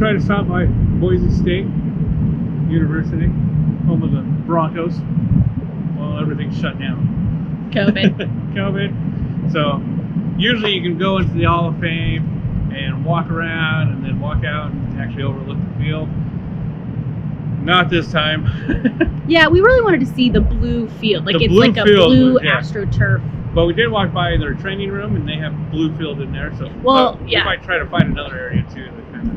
try to stop by Boise State University, home of the Broncos. Well, everything's shut down. COVID. So usually you can go into the Hall of Fame and walk around and then walk out and actually overlook the field. Not this time. Yeah, we really wanted to see the blue field. Like it's like a blue AstroTurf. But we did walk by their training room and they have blue field in there. So we might try to find another area too to kind of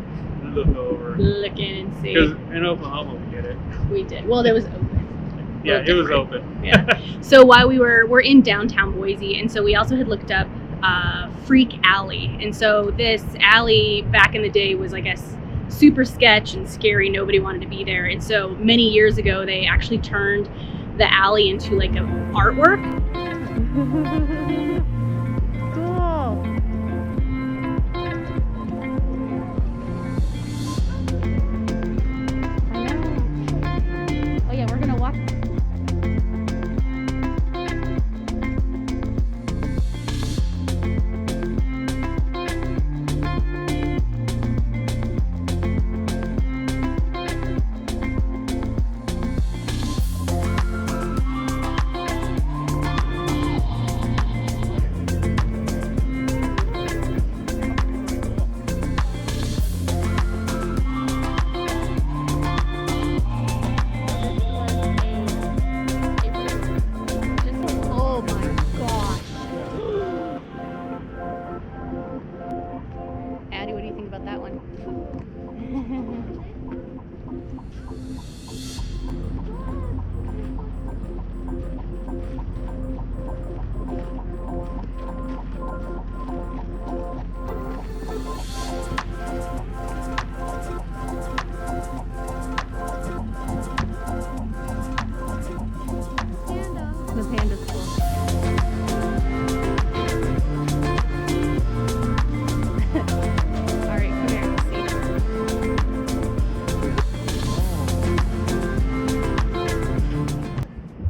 look over. Look in and see. Because in Oklahoma we did it. We did. Well, there was open. Yeah, it was open. Yeah. So while we're in downtown Boise, and so we also had looked up Freak Alley. And so this alley back in the day was, I guess, super sketch and scary. Nobody wanted to be there. And so many years ago, they actually turned the alley into like a artwork. Cool. Oh yeah, we're gonna walk.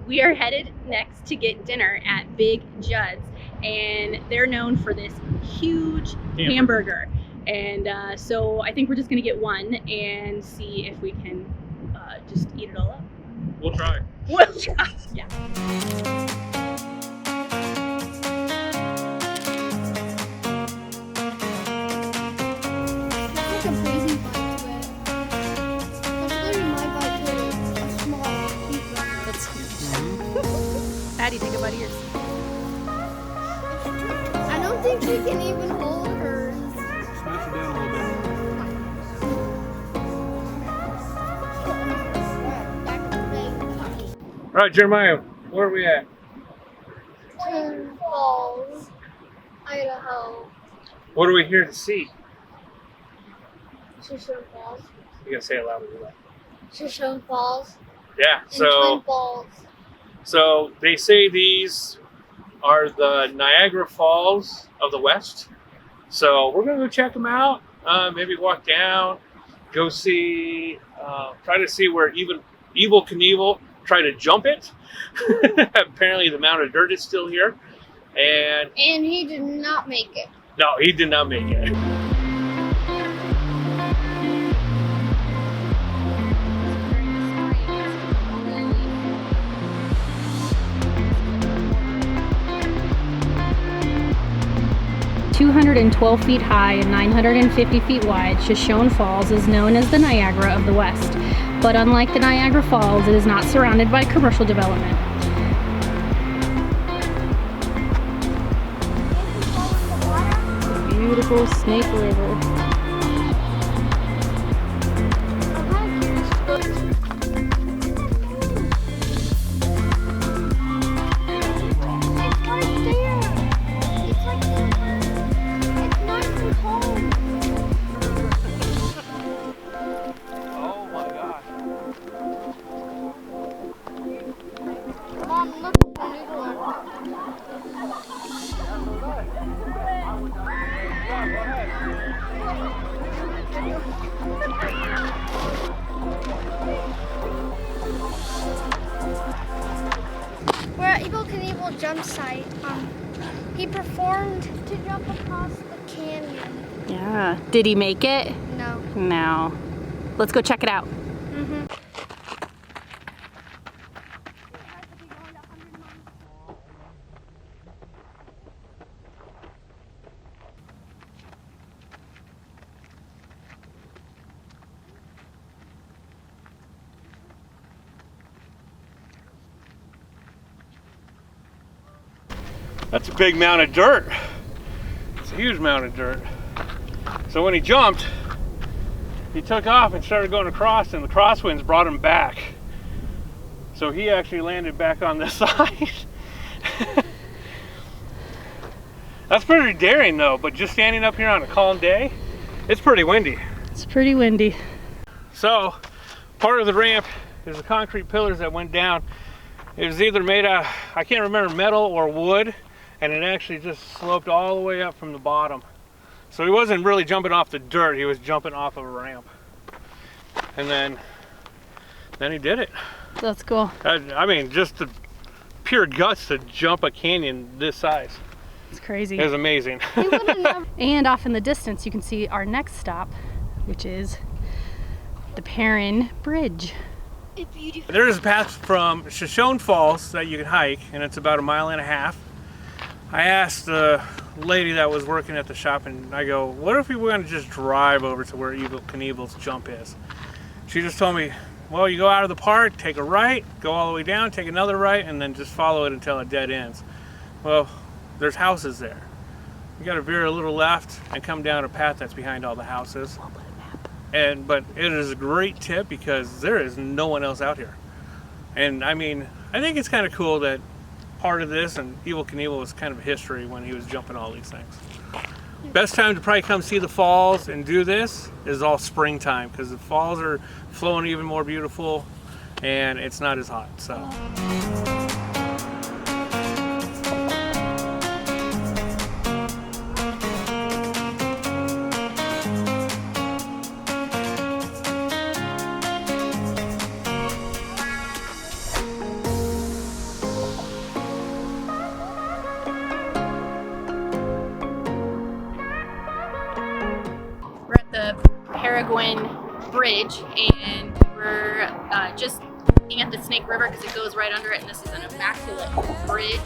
We are headed next to get dinner at Big Judd's, and they're known for this huge hamburger. And so I think we're just gonna get one and see if we can just eat it all up. We'll try. We'll try. Yeah. Patty, take a bite of yours. I don't think she can even hold hers. Smash it down a little bit. All right, Jeremiah, where are we at? Shoshone Falls, Idaho. What are we here to see? Shoshone Falls. You gotta say it louder than that. Shoshone Falls. Yeah, And Twin Falls. So they say these are the Niagara Falls of the West. So we're gonna go check them out. Maybe walk down, go see, try to see where even Evel Knivel tried to jump it. Apparently the amount of dirt is still here. And he did not make it. No, he did not make it. 212 feet high and 950 feet wide, Shoshone Falls is known as the Niagara of the West. But unlike the Niagara Falls, it is not surrounded by commercial development. Beautiful Snake River. We're at Jumpsite. He performed to jump across the canyon. Yeah. Did he make it? No. Now, let's go check it out. That's a big mound of dirt. It's a huge mound of dirt. So when he jumped, he took off and started going across, and the crosswinds brought him back. So he actually landed back on this side. That's pretty daring though, but just standing up here on a calm day, it's pretty windy. It's pretty windy. So part of the ramp is the concrete pillars that went down. It was either made of, I can't remember, metal or wood, and it actually just sloped all the way up from the bottom. So he wasn't really jumping off the dirt, he was jumping off of a ramp. And then he did it. That's cool. I mean, just the pure guts to jump a canyon this size. It's crazy. It was amazing. And off in the distance, you can see our next stop, which is the Perrine Bridge. There is a path from Shoshone Falls that you can hike, and it's about 1.5 miles. I asked the lady that was working at the shop, and I go, what if we want to just drive over to where Evel Knievel's jump is? She just told me, well, you go out of the park, take a right, go all the way down, take another right, and then just follow it until it dead ends. Well, there's houses there. You got to veer a little left and come down a path that's behind all the houses. But it is a great tip because there is no one else out here. And I mean, I think it's kind of cool that part of this, and Evel Knievel was kind of history when he was jumping all these things. Best time to probably come see the falls and do this is all springtime, because the falls are flowing even more beautiful and it's not as hot. So. Bridge, and we're just looking at the Snake River because it goes right under it, and this is an immaculate bridge.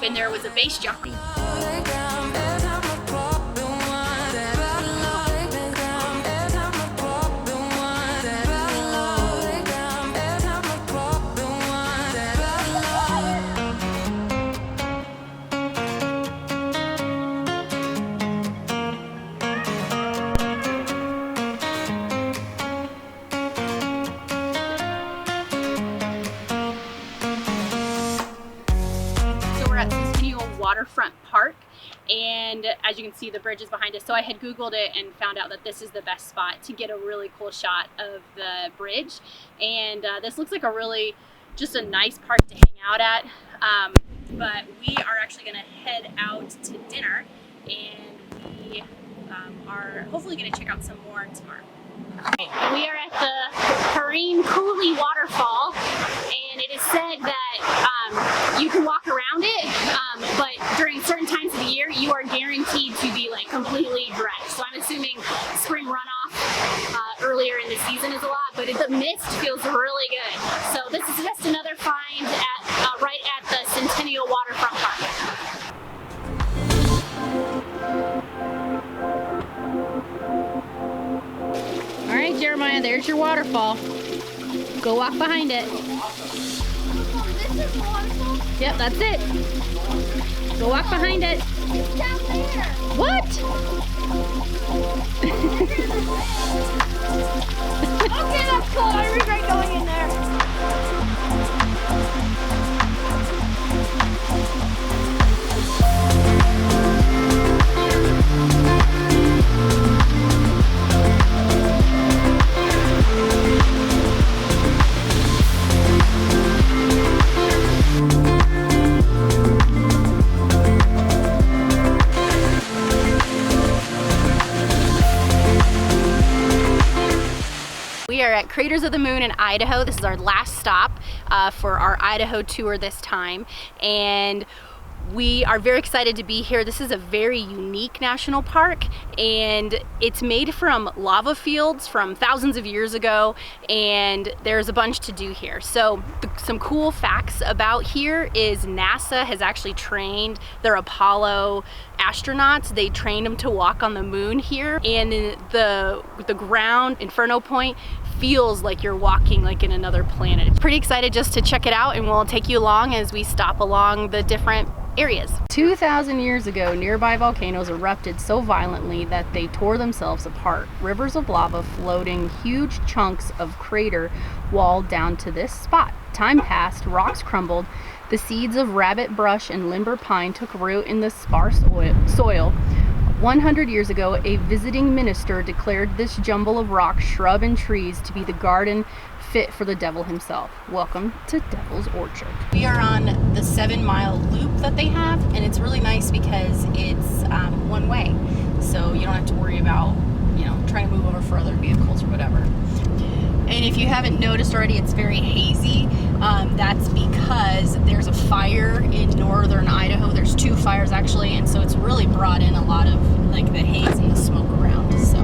And there was a base jumping. Waterfront Park, and as you can see, the bridge is behind us. So I had Googled it and found out that this is the best spot to get a really cool shot of the bridge. And this looks like just a nice park to hang out at. But we are actually going to head out to dinner, and we are hopefully going to check out some more tomorrow. We are at the Perrine Coulee Waterfall, and it is said that you can walk around it, but during certain times of the year, you are guaranteed to be like completely drenched. So I'm assuming spring runoff earlier in the season is a lot, but the mist feels really good. So this is just another find at right at the Centennial Waterfront Park. All right, Jeremiah, there's your waterfall. Go walk behind it. This is the waterfall? Yep, that's it. Go walk behind it. It's down there. What? Okay, that's cool. I regret going in there. We are at Craters of the Moon in Idaho. This is our last stop for our Idaho tour this time. And We are very excited to be here. This is a very unique national park, and it's made from lava fields from thousands of years ago, and there's a bunch to do here. So some cool facts about here is NASA has actually trained their Apollo astronauts. They trained them to walk on the moon here, and the ground, Inferno Point, feels like you're walking like in another planet. Pretty excited just to check it out, and we'll take you along as we stop along the different areas. 2,000 years ago, nearby volcanoes erupted so violently that they tore themselves apart. Rivers of lava floating huge chunks of crater wall down to this spot. Time passed, rocks crumbled, the seeds of rabbit brush and limber pine took root in the sparse soil. 100 years ago, a visiting minister declared this jumble of rock, shrub, and trees to be the garden fit for the devil himself. Welcome to Devil's Orchard. We are on the 7-mile loop that they have, and it's really nice because it's one way. So you don't have to worry about, trying to move over for other vehicles or whatever. And if you haven't noticed already, it's very hazy. That's because there's a fire in northern Idaho. There's 2 fires actually, and so it's really brought in a lot of like the haze and the smoke around. So.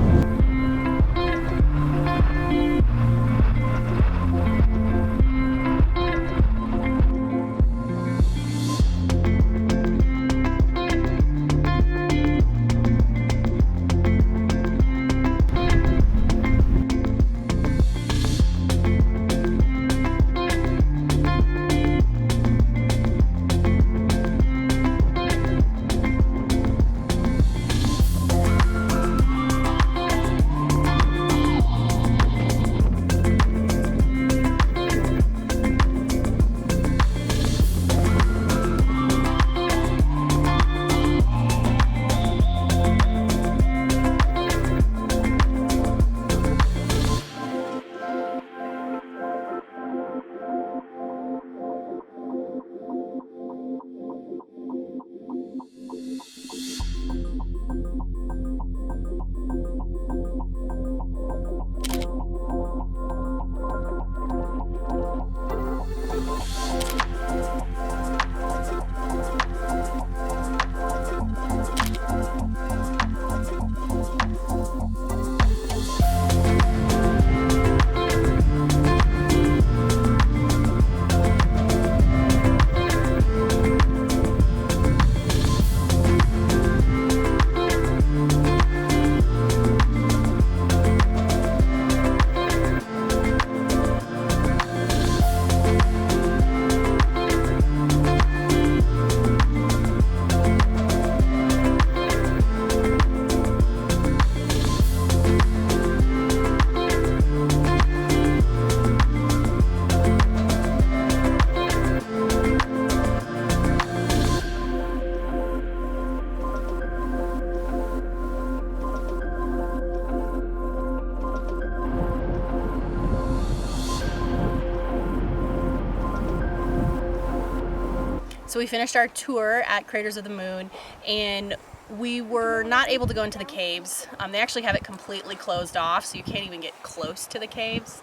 So we finished our tour at Craters of the Moon, and we were not able to go into the caves. They actually have it completely closed off, so you can't even get close to the caves.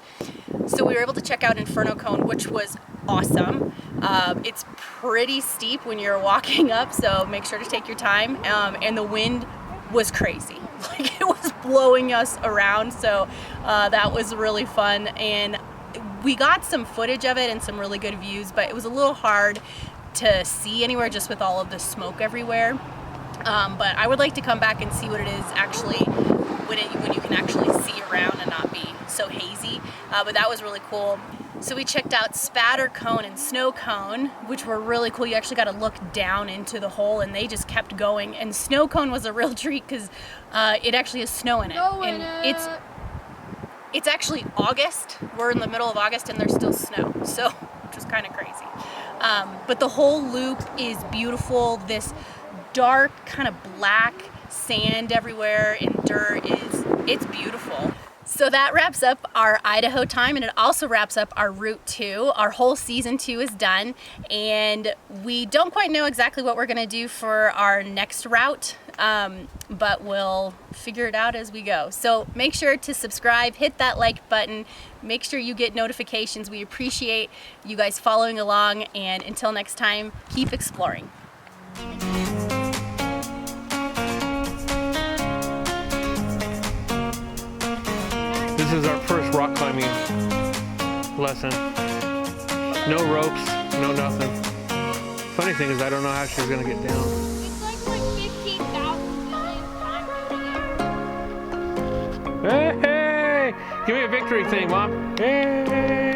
So we were able to check out Inferno Cone, which was awesome. It's pretty steep when you're walking up, so make sure to take your time. And the wind was crazy. Like, it was blowing us around, so that was really fun. And we got some footage of it and some really good views, but it was a little hard to see anywhere just with all of the smoke everywhere. But I would like to come back and see what it is actually when you can actually see around and not be so hazy. But that was really cool. So we checked out Spatter Cone and Snow Cone, which were really cool. You actually got to look down into the hole, and they just kept going. And Snow Cone was a real treat because it actually has snow in it. It's actually August. We're in the middle of August, and there's still snow. So, which was kind of crazy. But the whole loop is beautiful. This dark, kind of black sand everywhere and dirt it's beautiful. So that wraps up our Idaho time, and it also wraps up our Route 2. Our whole season 2 is done, and we don't quite know exactly what we're gonna do for our next route, but we'll figure it out as we go. So make sure to subscribe, hit that like button, make sure you get notifications. We appreciate you guys following along, and until next time, keep exploring. This is our first rock climbing lesson. No ropes, no nothing. Funny thing is I don't know how she's gonna get down. It's like 15,000 million times over there. Hey, hey! Give me a victory thing, Mom. Hey!